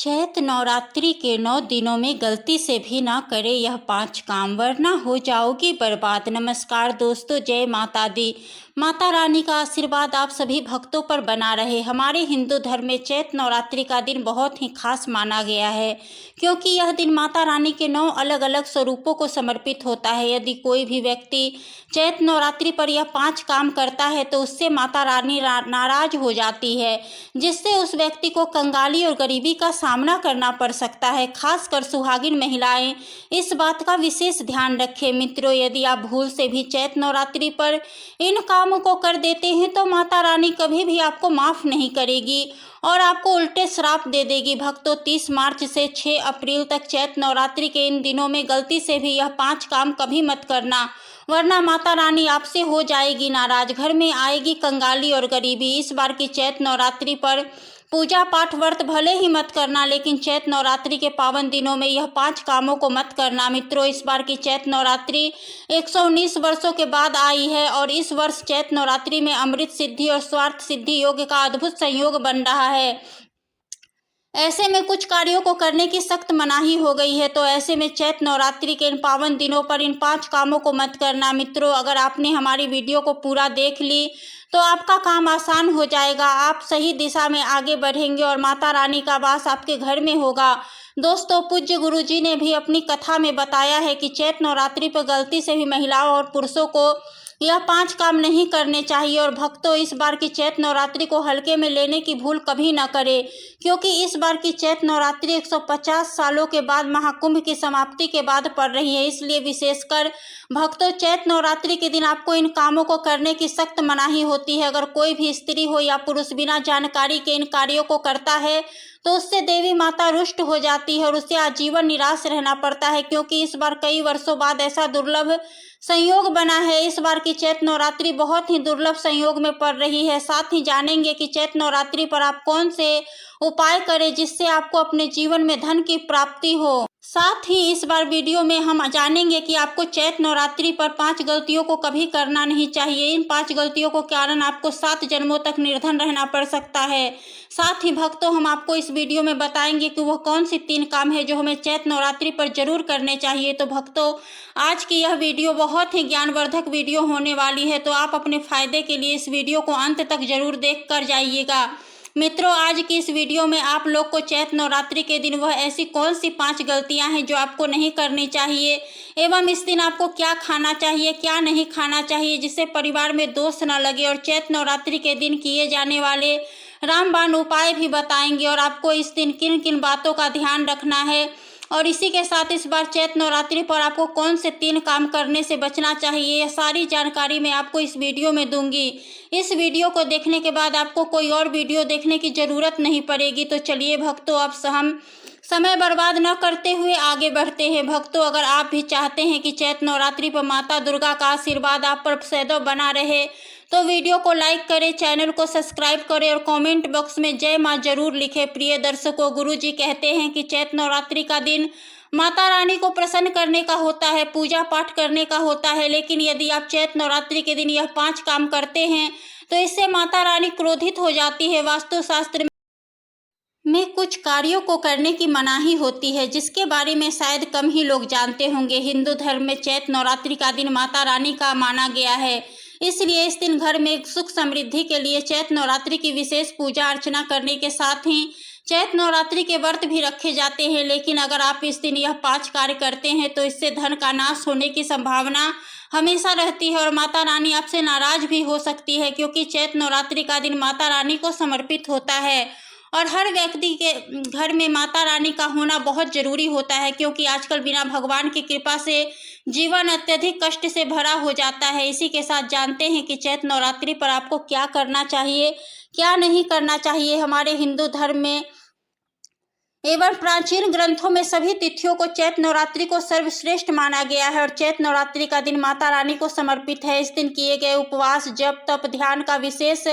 चैत नवरात्रि के 9 दिनों में गलती से भी ना करें यह 5 काम, वरना हो जाओगी बर्बाद। नमस्कार दोस्तों, जय माता दी। माता रानी का आशीर्वाद आप सभी भक्तों पर बना रहे। हमारे हिंदू धर्म में चैत नवरात्रि का दिन बहुत ही खास माना गया है, क्योंकि यह दिन माता रानी के 9 अलग अलग स्वरूपों को समर्पित होता है। यदि कोई भी व्यक्ति चैत नवरात्रि पर यह 5 काम करता है तो उससे माता रानी नाराज हो जाती है, जिससे उस व्यक्ति को कंगाली और गरीबी का सामना करना पड़ सकता है। खासकर सुहागिन महिलाएं इस बात का विशेष ध्यान रखें। मित्रों, यदि आप भूल से भी चैत नवरात्रि पर इन कामों को कर देते हैं तो माता रानी कभी भी आपको माफ़ नहीं करेगी और आपको उल्टे श्राप दे देगी। भक्तों, 30 मार्च से 6 अप्रैल तक चैत नवरात्रि के इन दिनों में गलती से भी यह 5 काम कभी मत करना, वरना माता रानी आपसे हो जाएगी नाराज। घर में आएगी कंगाली और गरीबी। इस बार की चैत नवरात्रि पर पूजा पाठ व्रत भले ही मत करना, लेकिन चैत नवरात्रि के पावन दिनों में यह 5 कामों को मत करना। मित्रों, इस बार की चैत नवरात्रि 119 वर्षों के बाद आई है और इस वर्ष चैत नवरात्रि में अमृत सिद्धि और स्वार्थ सिद्धि योग का अद्भुत संयोग बन रहा है। ऐसे में कुछ कार्यों को करने की सख्त मनाही हो गई है, तो ऐसे में चैत नवरात्रि के इन पावन दिनों पर इन 5 कामों को मत करना। मित्रों, अगर आपने हमारी वीडियो को पूरा देख ली तो आपका काम आसान हो जाएगा। आप सही दिशा में आगे बढ़ेंगे और माता रानी का वास आपके घर में होगा। दोस्तों, पूज्य गुरु जी ने भी अपनी कथा में बताया है कि चैत नवरात्रि पर गलती से भी महिलाओं और पुरुषों को यह 5 काम नहीं करने चाहिए। और भक्तों, इस बार की चैत नवरात्रि को हल्के में लेने की भूल कभी न करें, क्योंकि इस बार की चैत नवरात्रि 150 सालों के बाद महाकुंभ की समाप्ति के बाद पड़ रही है। इसलिए विशेषकर भक्तों, चैत नवरात्रि के दिन आपको इन कामों को करने की सख्त मनाही होती है। अगर कोई भी स्त्री हो या पुरुष बिना जानकारी के इन कार्यों को करता है तो उससे देवी माता रुष्ट हो जाती है और उसे आजीवन निराश रहना पड़ता है, क्योंकि इस बार कई वर्षों बाद ऐसा दुर्लभ संयोग बना है। इस बार की चैत नवरात्रि बहुत ही दुर्लभ संयोग में पड़ रही है। साथ ही जानेंगे कि चैत नवरात्रि पर आप कौन से उपाय करें जिससे आपको अपने जीवन में धन की प्राप्ति हो। साथ ही इस बार वीडियो में हम जानेंगे कि आपको चैत नवरात्रि पर 5 गलतियों को कभी करना नहीं चाहिए। इन 5 गलतियों को कारण आपको 7 जन्मों तक निर्धन रहना पड़ सकता है। साथ ही भक्तों, हम आपको इस वीडियो में बताएंगे कि वह कौन सी 3 काम है जो हमें चैत नवरात्रि पर जरूर करने चाहिए। तो भक्तों, आज की यह वीडियो बहुत ही ज्ञानवर्धक वीडियो होने वाली है, तो आप अपने फायदे के लिए इस वीडियो को अंत तक जरूर देख कर जाइएगा। मित्रों, आज की इस वीडियो में आप लोग को चैत नवरात्रि के दिन वह ऐसी कौन सी 5 गलतियां हैं जो आपको नहीं करनी चाहिए, एवं इस दिन आपको क्या खाना चाहिए, क्या नहीं खाना चाहिए, जिससे परिवार में दोष न लगे, और चैत नवरात्रि के दिन किए जाने वाले रामबाण उपाय भी बताएंगे और आपको इस दिन किन किन बातों का ध्यान रखना है। और इसी के साथ इस बार चैत नवरात्रि पर आपको कौन से 3 काम करने से बचना चाहिए, यह सारी जानकारी मैं आपको इस वीडियो में दूंगी। इस वीडियो को देखने के बाद आपको कोई और वीडियो देखने की ज़रूरत नहीं पड़ेगी। तो चलिए भक्तों, अब हम समय बर्बाद न करते हुए आगे बढ़ते हैं। भक्तों, अगर आप भी चाहते हैं कि चैत नवरात्रि पर माता दुर्गा का आशीर्वाद आप पर सदैव बना रहे, तो वीडियो को लाइक करें, चैनल को सब्सक्राइब करें और कमेंट बॉक्स में जय माँ जरूर लिखें। प्रिय दर्शकों, गुरु जी कहते हैं कि चैत नवरात्रि का दिन माता रानी को प्रसन्न करने का होता है, पूजा पाठ करने का होता है, लेकिन यदि आप चैत नवरात्रि के दिन यह 5 काम करते हैं तो इससे माता रानी क्रोधित हो जाती है। वास्तुशास्त्र में कुछ कार्यों को करने की मनाही होती है, जिसके बारे में शायद कम ही लोग जानते होंगे। हिंदू धर्म में चैत नवरात्रि का दिन माता रानी का माना गया है, इसलिए इस दिन घर में सुख समृद्धि के लिए चैत नवरात्रि की विशेष पूजा अर्चना करने के साथ ही चैत नवरात्रि के व्रत भी रखे जाते हैं। लेकिन अगर आप इस दिन यह 5 कार्य करते हैं तो इससे धन का नाश होने की संभावना हमेशा रहती है और माता रानी आपसे नाराज भी हो सकती है, क्योंकि चैत नवरात्रि का दिन माता रानी को समर्पित होता है और हर व्यक्ति के घर में माता रानी का होना बहुत जरूरी होता है, क्योंकि आजकल बिना भगवान की कृपा से जीवन अत्यधिक कष्ट से भरा हो जाता है। इसी के साथ जानते हैं कि चैत नवरात्रि पर आपको क्या करना चाहिए, क्या नहीं करना चाहिए। हमारे हिंदू धर्म में एवं प्राचीन ग्रंथों में सभी तिथियों को चैत नवरात्रि को सर्वश्रेष्ठ माना गया है और चैत नवरात्रि का दिन माता रानी को समर्पित है। इस दिन किए गए उपवास, जप, तप, ध्यान का विशेष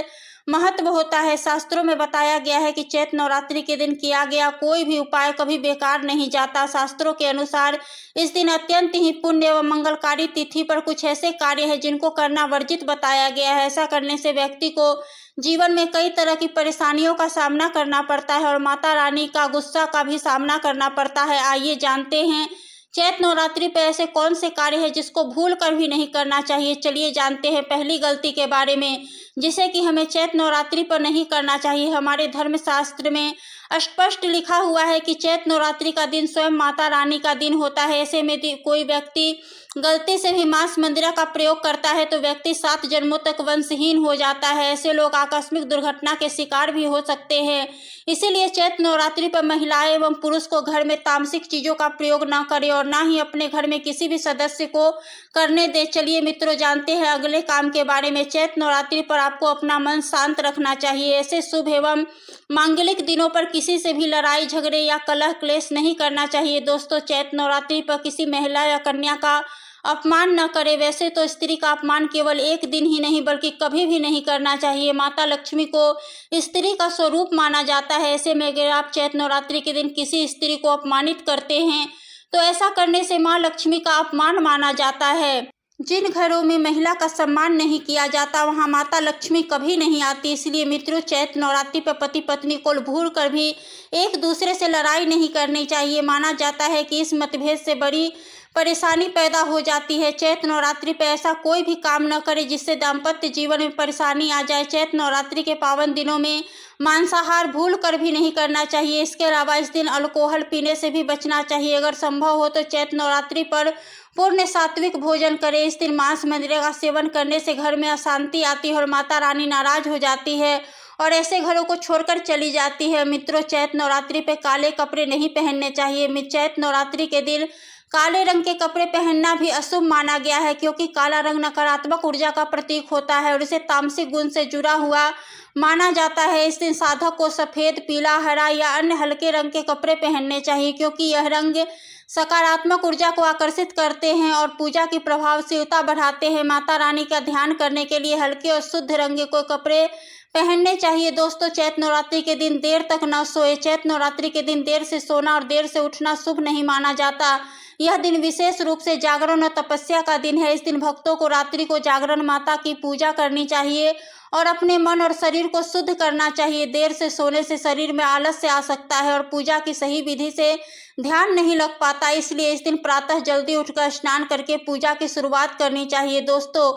महत्व होता है। शास्त्रों में बताया गया है कि चैत्र नवरात्रि के दिन किया गया कोई भी उपाय कभी बेकार नहीं जाता। शास्त्रों के अनुसार इस दिन अत्यंत ही पुण्य एवं मंगलकारी तिथि पर कुछ ऐसे कार्य हैं जिनको करना वर्जित बताया गया है। ऐसा करने से व्यक्ति को जीवन में कई तरह की परेशानियों का सामना करना पड़ता है और माता रानी का गुस्सा का भी सामना करना पड़ता है। आइए जानते हैं चैत्र नवरात्रि पर ऐसे कौन से कार्य हैं जिसको भूल कर भी नहीं करना चाहिए। चलिए जानते हैं पहली गलती के बारे में, जिसे कि हमें चैत्र नवरात्रि पर नहीं करना चाहिए। हमारे धर्मशास्त्र में स्पष्ट लिखा हुआ है कि चैत्र नवरात्रि का दिन स्वयं माता रानी का दिन होता है। ऐसे में कोई व्यक्ति गलती से भी मांस मंदिरा का प्रयोग करता है तो व्यक्ति 7 जन्मों तक वंशहीन हो जाता है। ऐसे लोग आकस्मिक दुर्घटना के शिकार भी हो सकते हैं। इसीलिए चैत्र नवरात्रि पर महिलाएं एवं पुरुष को घर में तामसिक चीजों का प्रयोग न करें और ना ही अपने घर में किसी भी सदस्य को करने दे। चलिए मित्रों जानते हैं अगले काम के बारे में। चैत्र नवरात्रि पर आपको अपना मन शांत रखना चाहिए। ऐसे शुभ एवं मांगलिक दिनों पर किसी से भी लड़ाई झगड़े या कलह क्लेश नहीं करना चाहिए। दोस्तों चैत्र नवरात्रि पर किसी महिला या कन्या का अपमान न करें। वैसे तो स्त्री का अपमान केवल एक दिन ही नहीं बल्कि कभी भी नहीं करना चाहिए। माता लक्ष्मी को स्त्री का स्वरूप माना जाता है। ऐसे में अगर आप चैत्र नवरात्रि के दिन किसी स्त्री को अपमानित करते हैं तो ऐसा करने से माँ लक्ष्मी का अपमान माना जाता है। जिन घरों में महिला का सम्मान नहीं किया जाता वहां माता लक्ष्मी कभी नहीं आती। इसलिए मित्रों चैत्र नवरात्रि पर पति पत्नी को भूल कर भी एक दूसरे से लड़ाई नहीं करनी चाहिए। माना जाता है कि इस मतभेद से बड़ी परेशानी पैदा हो जाती है। चैत्र नवरात्रि पर ऐसा कोई भी काम न करे जिससे दाम्पत्य जीवन में परेशानी आ जाए। चैत्र नवरात्रि के पावन दिनों में मांसाहार भूल कर भी नहीं करना चाहिए। इसके अलावा इस दिन अल्कोहल पीने से भी बचना चाहिए। अगर संभव हो तो चैत्र नवरात्रि पर पूर्ण सात्विक भोजन करें। इस दिन मांस मंदिरा का सेवन करने से घर में अशांति आती है और माता रानी नाराज हो जाती है और ऐसे घरों को छोड़कर चली जाती है। मित्रों चैत्र नवरात्रि पे काले कपड़े नहीं पहनने चाहिए। चैत्र नवरात्रि के दिन काले रंग के कपड़े पहनना भी अशुभ माना गया है क्योंकि काला रंग नकारात्मक ऊर्जा का प्रतीक होता है और इसे तामसिक गुण से जुड़ा हुआ माना जाता है। इस दिन साधक को सफेद, पीला, हरा या अन्य हल्के रंग के कपड़े पहनने चाहिए क्योंकि यह रंग सकारात्मक ऊर्जा को आकर्षित करते हैं और पूजा की प्रभावशीलता बढ़ाते हैं। माता रानी का ध्यान करने के लिए हल्के और शुद्ध रंग के कपड़े पहनने चाहिए। दोस्तों चैत्र नवरात्रि के दिन देर तक न सोए। चैत्र नवरात्रि के दिन देर से सोना और देर से उठना शुभ नहीं माना जाता। यह दिन विशेष रूप से जागरण और तपस्या का दिन है। इस दिन भक्तों को रात्रि को जागरण माता की पूजा करनी चाहिए और अपने मन और शरीर को शुद्ध करना चाहिए। देर से सोने से शरीर में आलस्य आ सकता है और पूजा की सही विधि से ध्यान नहीं लग पाता। इसलिए इस दिन प्रातः जल्दी उठकर स्नान करके पूजा की शुरुआत करनी चाहिए। दोस्तों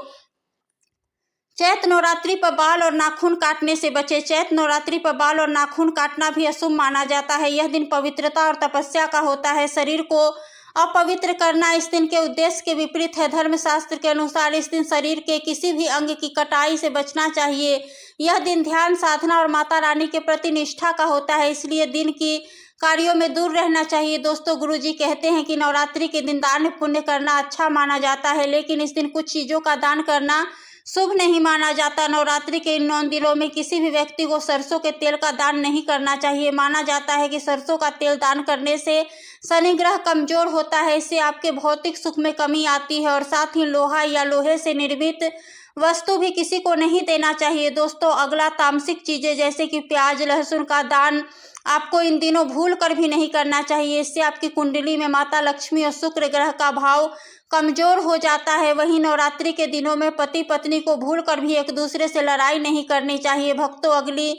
चैत्र नवरात्रि पर बाल और नाखून काटने से बचे। चैत्र नवरात्रि पर बाल और नाखून काटना भी अशुभ माना जाता है। यह दिन पवित्रता और तपस्या का होता है। शरीर को अपवित्र करना इस दिन के उद्देश्य के विपरीत है। धर्मशास्त्र के अनुसार इस दिन शरीर के किसी भी अंग की कटाई से बचना चाहिए। यह दिन ध्यान, साधना और माता रानी के प्रति निष्ठा का होता है। इसलिए दिन की कार्यों में दूर रहना चाहिए। दोस्तों गुरुजी कहते हैं कि नवरात्रि के दिन दान पुण्य करना अच्छा माना जाता है लेकिन इस दिन कुछ चीज़ों का दान करना शुभ नहीं माना जाता। नवरात्रि के इन 9 दिनों में किसी भी व्यक्ति को सरसों के तेल का दान नहीं करना चाहिए। माना जाता है कि सरसों का तेल दान करने से शनि ग्रह कमजोर होता है। इससे आपके भौतिक सुख में कमी आती है और साथ ही लोहा या लोहे से निर्मित वस्तु भी किसी को नहीं देना चाहिए। दोस्तों अगला तामसिक चीज़ें जैसे कि प्याज, लहसुन का दान आपको इन दिनों भूल कर भी नहीं करना चाहिए। इससे आपकी कुंडली में माता लक्ष्मी और शुक्र ग्रह का भाव कमजोर हो जाता है। वहीं नवरात्रि के दिनों में पति पत्नी को भूल कर भी एक दूसरे से लड़ाई नहीं करनी चाहिए। भक्तों अगली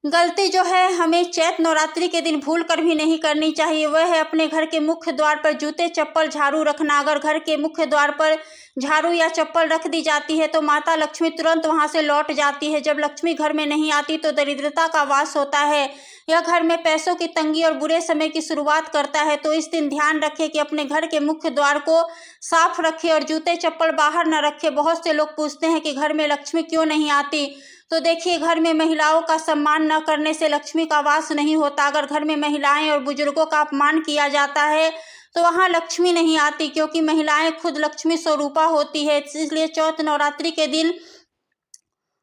गलती जो है हमें चैत्र नवरात्रि के दिन भूल कर भी नहीं करनी चाहिए वह है अपने घर के मुख्य द्वार पर जूते, चप्पल, झाड़ू रखना। अगर घर के मुख्य द्वार पर झाड़ू या चप्पल रख दी जाती है तो माता लक्ष्मी तुरंत वहां से लौट जाती है। जब लक्ष्मी घर में नहीं आती तो दरिद्रता का वास होता है। यह घर में पैसों की तंगी और बुरे समय की शुरुआत करता है। तो इस दिन ध्यान रखें कि अपने घर के मुख्य द्वार को साफ रखें और जूते चप्पल बाहर न रखें। बहुत से लोग पूछते हैं कि घर में लक्ष्मी क्यों नहीं आती। तो देखिए घर में महिलाओं का सम्मान न करने से लक्ष्मी का वास नहीं होता। अगर घर में महिलाएं और बुजुर्गों का अपमान किया जाता है तो वहाँ लक्ष्मी नहीं आती क्योंकि महिलाएं खुद लक्ष्मी स्वरूपा होती है। इसलिए चौथ नवरात्रि के दिन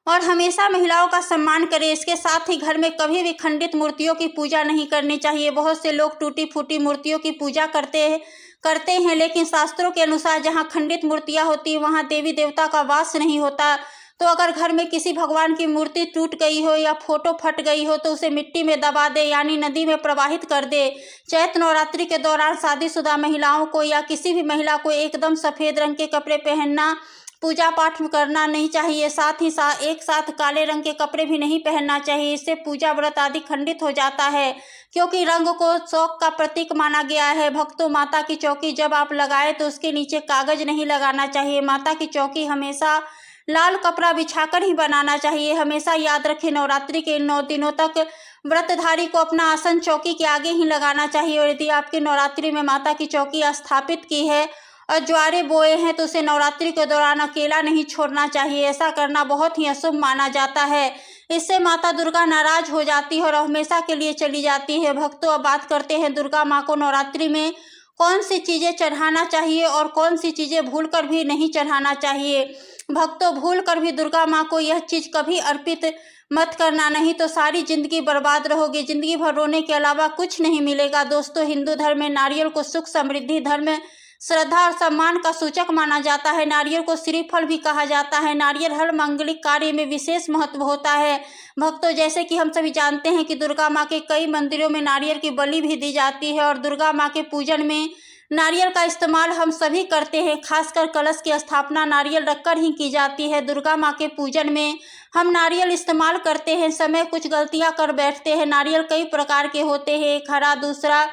और हमेशा महिलाओं का सम्मान करें। इसके साथ ही घर में कभी भी खंडित मूर्तियों की पूजा नहीं करनी चाहिए। बहुत से लोग टूटी फूटी मूर्तियों की पूजा करते हैं लेकिन शास्त्रों के अनुसार जहाँ खंडित मूर्तियाँ होती हैं वहाँ देवी देवता का वास नहीं होता। तो अगर घर में किसी भगवान की मूर्ति टूट गई हो या फोटो फट गई हो तो उसे मिट्टी में दबा दे, यानी नदी में प्रवाहित कर दे। चैत्र नवरात्रि के दौरान शादीशुदा महिलाओं को या किसी भी महिला को एकदम सफ़ेद रंग के कपड़े पहनना, पूजा पाठ करना नहीं चाहिए। साथ ही एक साथ काले रंग के कपड़े भी नहीं पहनना चाहिए। इससे पूजा व्रत आदि खंडित हो जाता है, क्योंकि रंग को शौक का प्रतीक माना गया है। भक्तों, माता की चौकी जब आप लगाए तो उसके नीचे कागज नहीं लगाना चाहिए। माता की चौकी हमेशा लाल कपड़ा बिछाकर ही बनाना चाहिए। हमेशा याद रखें, नवरात्रि के 9 दिनों तक व्रतधारी को अपना आसन चौकी के आगे ही लगाना चाहिए। और यदि आपकी नवरात्रि में माता की चौकी स्थापित की है और ज्वारे बोए हैं तो उसे नवरात्रि के दौरान अकेला नहीं छोड़ना चाहिए। ऐसा करना बहुत ही अशुभ माना जाता है। इससे माता दुर्गा नाराज हो जाती है और हमेशा के लिए चली जाती है। भक्तों, अब बात करते हैं दुर्गा माँ को नवरात्रि में कौन सी चीज़ें चढ़ाना चाहिए और कौन सी चीज़ें भूलकर भी नहीं चढ़ाना चाहिए। भक्तों, भूलकर भी दुर्गा माँ को यह चीज़ कभी अर्पित मत करना, नहीं तो सारी जिंदगी बर्बाद रहोगे। जिंदगी भर रोने के अलावा कुछ नहीं मिलेगा। दोस्तों, हिंदू धर्म में नारियल को सुख, समृद्धि, धर्म, श्रद्धा और सम्मान का सूचक माना जाता है। नारियल को श्रीफल भी कहा जाता है। नारियल हर मांगलिक कार्य में विशेष महत्व होता है। भक्तों, जैसे कि हम सभी जानते हैं कि दुर्गा माँ के कई मंदिरों में नारियल की बलि भी दी जाती है और दुर्गा माँ के पूजन में नारियल का इस्तेमाल हम सभी करते हैं। खासकर कलश की स्थापना नारियल रखकर ही की जाती है। दुर्गा माँ के पूजन में हम नारियल इस्तेमाल करते हैं समय कुछ गलतियाँ कर बैठते हैं। नारियल कई प्रकार के होते हैं, एक हरा, दूसरा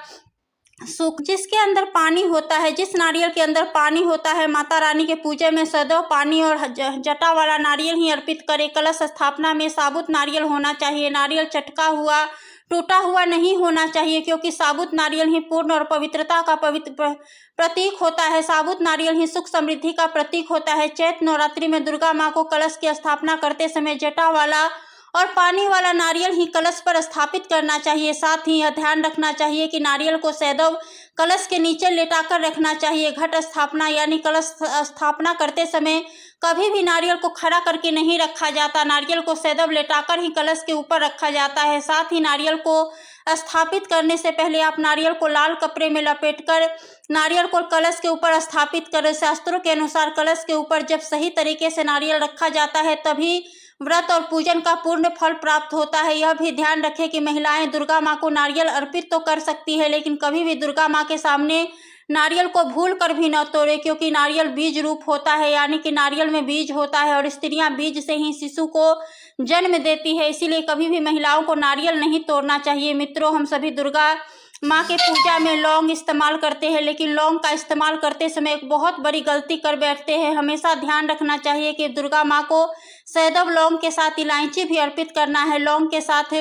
सूख, जिसके अंदर पानी होता है। जिस नारियल के अंदर पानी होता है, माता रानी के पूजा में सदैव पानी और जटा वाला नारियल ही अर्पित करें। कलश स्थापना में साबुत नारियल होना चाहिए। नारियल चटका हुआ, टूटा हुआ नहीं होना चाहिए, क्योंकि साबुत नारियल ही पूर्ण और पवित्रता का प्रतीक होता है। साबुत नारियल ही सुख समृद्धि का प्रतीक होता है। चैत्र नवरात्रि में दुर्गा माँ को कलश की स्थापना करते समय जटा वाला और पानी वाला नारियल ही कलश पर स्थापित करना चाहिए। साथ ही यह ध्यान रखना चाहिए कि नारियल को सदैव कलश के नीचे लेटाकर रखना चाहिए। घट स्थापना यानी कलश स्थापना करते समय कभी भी नारियल को खड़ा करके नहीं रखा जाता। नारियल को सदैव लेटाकर ही कलश के ऊपर रखा जाता है। साथ ही नारियल को स्थापित करने से पहले आप नारियल को लाल कपड़े में लपेटकर नारियल को कलश के ऊपर स्थापित करें। शास्त्रों के अनुसार कलश के ऊपर जब सही तरीके से नारियल रखा जाता है तभी व्रत और पूजन का पूर्ण फल प्राप्त होता है। यह भी ध्यान रखें कि महिलाएं दुर्गा माँ को नारियल अर्पित तो कर सकती है, लेकिन कभी भी दुर्गा माँ के सामने नारियल को भूल कर भी न तोड़े, क्योंकि नारियल बीज रूप होता है, यानी कि नारियल में बीज होता है और स्त्रियां बीज से ही शिशु को जन्म देती है। इसीलिए कभी भी महिलाओं को नारियल नहीं तोड़ना चाहिए। मित्रों, हम सभी दुर्गा माँ के पूजा में लौंग इस्तेमाल करते हैं, लेकिन लौंग का इस्तेमाल करते समय एक बहुत बड़ी गलती कर बैठते हैं। हमेशा ध्यान रखना चाहिए कि दुर्गा माँ को सदैव लौंग के साथ इलायची भी अर्पित करना है। लौंग के साथ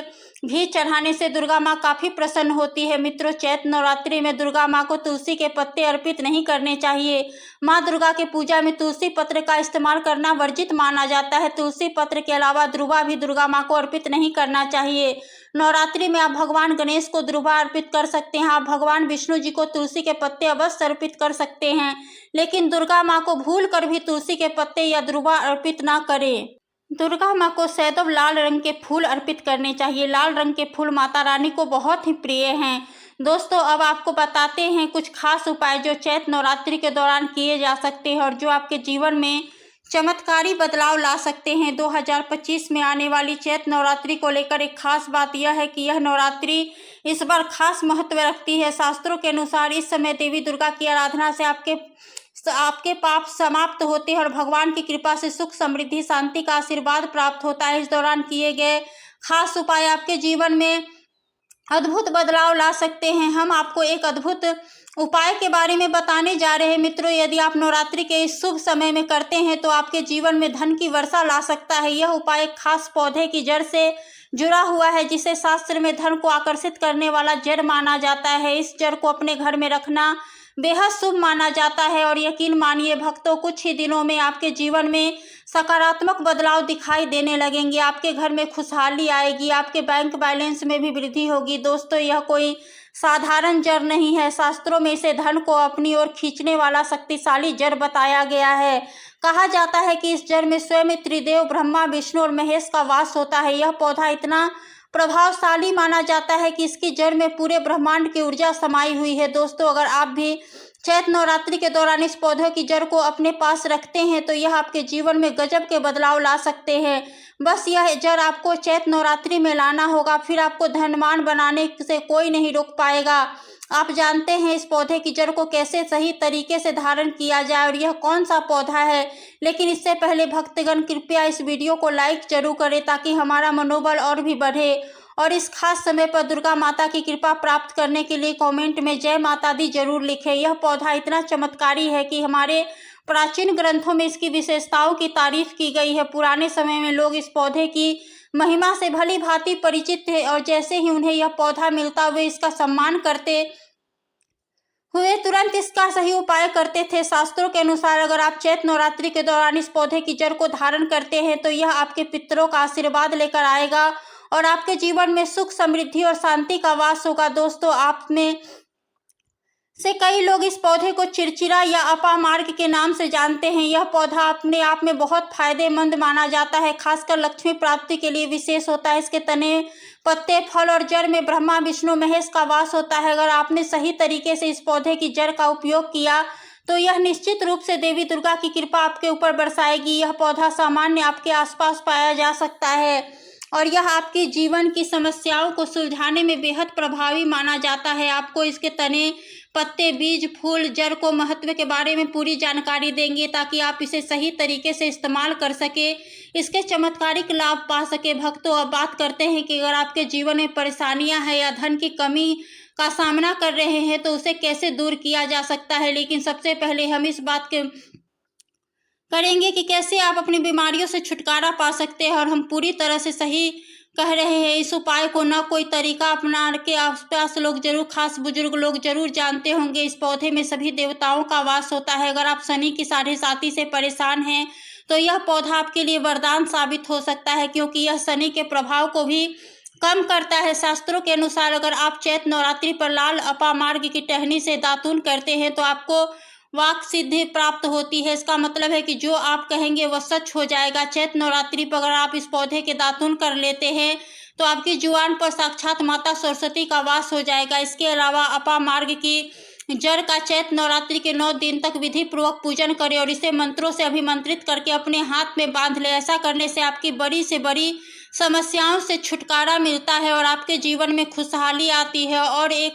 घी चढ़ाने से दुर्गा माँ काफ़ी प्रसन्न होती है। मित्रों, चैत्र नवरात्रि में दुर्गा माँ को तुलसी के पत्ते अर्पित नहीं करने चाहिए। माँ दुर्गा के पूजा में तुलसी पत्र का इस्तेमाल करना वर्जित माना जाता है। तुलसी पत्र के अलावा दुर्वा भी दुर्गा माँ को अर्पित नहीं करना चाहिए। नवरात्रि में आप भगवान गणेश को दुर्वा अर्पित कर सकते हैं। आप भगवान विष्णु जी को तुलसी के पत्ते अवश्य अर्पित कर सकते हैं, लेकिन दुर्गा माँ को भूल कर भी तुलसी के पत्ते या दुर्वा अर्पित ना करें। दुर्गा माँ को सदैव लाल रंग के फूल अर्पित करने चाहिए। लाल रंग के फूल माता रानी को बहुत ही प्रिय हैं। दोस्तों, अब आपको बताते हैं कुछ खास उपाय जो चैत्र नवरात्रि के दौरान किए जा सकते हैं और जो आपके जीवन में चमत्कारी बदलाव ला सकते हैं। 2025 में आने वाली चैत्र नवरात्रि को लेकर एक खास बात यह है कि यह नवरात्रि इस बार खास महत्व रखती है। शास्त्रों के अनुसार इस समय देवी दुर्गा की आराधना से आपके पाप समाप्त होते हैं और भगवान की कृपा से सुख, समृद्धि, शांति का आशीर्वाद प्राप्त होता है। इस दौरान किए गए खास उपाय आपके जीवन में अद्भुत बदलाव ला सकते हैं। हम आपको एक अद्भुत उपाय के बारे में बताने जा रहे हैं। मित्रों, यदि आप नवरात्रि के इस शुभ समय में करते हैं तो आपके जीवन में धन की वर्षा ला सकता है। यह उपाय एक खास पौधे की जड़ से जुड़ा हुआ है, जिसे शास्त्र में धन को आकर्षित करने वाला जड़ माना जाता है। इस जड़ को अपने घर में रखना बेहद शुभ माना जाता है और यकीन मानिए भक्तों, कुछ ही दिनों में आपके जीवन में सकारात्मक बदलाव दिखाई देने लगेंगे। आपके घर में खुशहाली आएगी, आपके बैंक बैलेंस में भी वृद्धि होगी। दोस्तों, यह कोई साधारण जड़ नहीं है। शास्त्रों में इसे धन को अपनी ओर खींचने वाला शक्तिशाली जड़ बताया गया है। कहा जाता है कि इस जड़ में स्वयं त्रिदेव ब्रह्मा, विष्णु और महेश का वास होता है। यह पौधा इतना प्रभावशाली माना जाता है कि इसकी जड़ में पूरे ब्रह्मांड की ऊर्जा समाई हुई है। दोस्तों, अगर आप भी चैत्र नवरात्रि के दौरान इस पौधे की जड़ को अपने पास रखते हैं तो यह आपके जीवन में गजब के बदलाव ला सकते हैं। बस यह जड़ आपको चैत्र नवरात्रि में लाना होगा, फिर आपको धनवान बनाने से कोई नहीं रोक पाएगा। आप जानते हैं इस पौधे की जड़ को कैसे सही तरीके से धारण किया जाए और यह कौन सा पौधा है। लेकिन इससे पहले भक्तगण कृपया इस वीडियो को लाइक जरूर करें ताकि हमारा मनोबल और भी बढ़े। और इस खास समय पर दुर्गा माता की कृपा प्राप्त करने के लिए कमेंट में जय माता दी जरूर लिखें। यह पौधा इतना चमत्कारी है कि हमारे प्राचीन ग्रंथों में इसकी विशेषताओं की तारीफ की गई है। पुराने समय में लोग इस पौधे की महिमा से भली भांति परिचित थे और जैसे ही उन्हें यह पौधा मिलता वे इसका सम्मान करते हुए तुरंत इसका सही उपाय करते थे। शास्त्रों के अनुसार अगर आप चैत्र नवरात्रि के दौरान इस पौधे की जड़ को धारण करते हैं तो यह आपके पितरों का आशीर्वाद लेकर आएगा और आपके जीवन में सुख, समृद्धि और शांति का वास होगा। दोस्तों, आप में से कई लोग इस पौधे को चिरचिरा या अपामार्ग के नाम से जानते हैं। यह पौधा अपने आप में बहुत फायदेमंद माना जाता है, खासकर लक्ष्मी प्राप्ति के लिए विशेष होता है। इसके तने, पत्ते, फल और जड़ में ब्रह्मा, विष्णु, महेश का वास होता है। अगर आपने सही तरीके से इस पौधे की जड़ का उपयोग किया तो यह निश्चित रूप से देवी दुर्गा की कृपा आपके ऊपर बरसाएगी। यह पौधा सामान्य आपके आसपास पाया जा सकता है और यह आपके जीवन की समस्याओं को सुलझाने में बेहद प्रभावी माना जाता है। आपको इसके तने, पत्ते, बीज, फूल, जड़ को महत्व के बारे में पूरी जानकारी देंगे ताकि आप इसे सही तरीके से इस्तेमाल कर सके, इसके चमत्कारिक लाभ पा सके। भक्तों, अब बात करते हैं कि अगर आपके जीवन में परेशानियां हैं या धन की कमी का सामना कर रहे हैं तो उसे कैसे दूर किया जा सकता है। लेकिन सबसे पहले हम इस बात के करेंगे कि कैसे आप अपनी बीमारियों से छुटकारा पा सकते हैं और हम पूरी तरह से सही कह रहे हैं। इस उपाय को न कोई तरीका अपना के आसपास लोग जरूर, खास बुजुर्ग लोग जरूर जानते होंगे। इस पौधे में सभी देवताओं का वास होता है। अगर आप शनि की साढ़े साती से परेशान हैं तो यह पौधा आपके लिए वरदान साबित हो सकता है, क्योंकि यह शनि के प्रभाव को भी कम करता है। शास्त्रों के अनुसार अगर आप चैत्र नवरात्रि पर लाल अपामार्ग की टहनी से दातून करते हैं तो आपको वाक सिद्धि प्राप्त होती है। इसका मतलब है कि जो आप कहेंगे वह सच हो जाएगा। चैत्र नवरात्रि पर अगर आप इस पौधे के दातून कर लेते हैं तो आपकी जुबान पर साक्षात माता सरस्वती का वास हो जाएगा। इसके अलावा अपामार्ग की जड़ का चैत्र नवरात्रि के 9 दिन तक विधि पूर्वक पूजन करें और इसे मंत्रों से अभिमंत्रित करके अपने हाथ में बांध ले। ऐसा करने से आपकी बड़ी से बड़ी समस्याओं से छुटकारा मिलता है और आपके जीवन में खुशहाली आती है और एक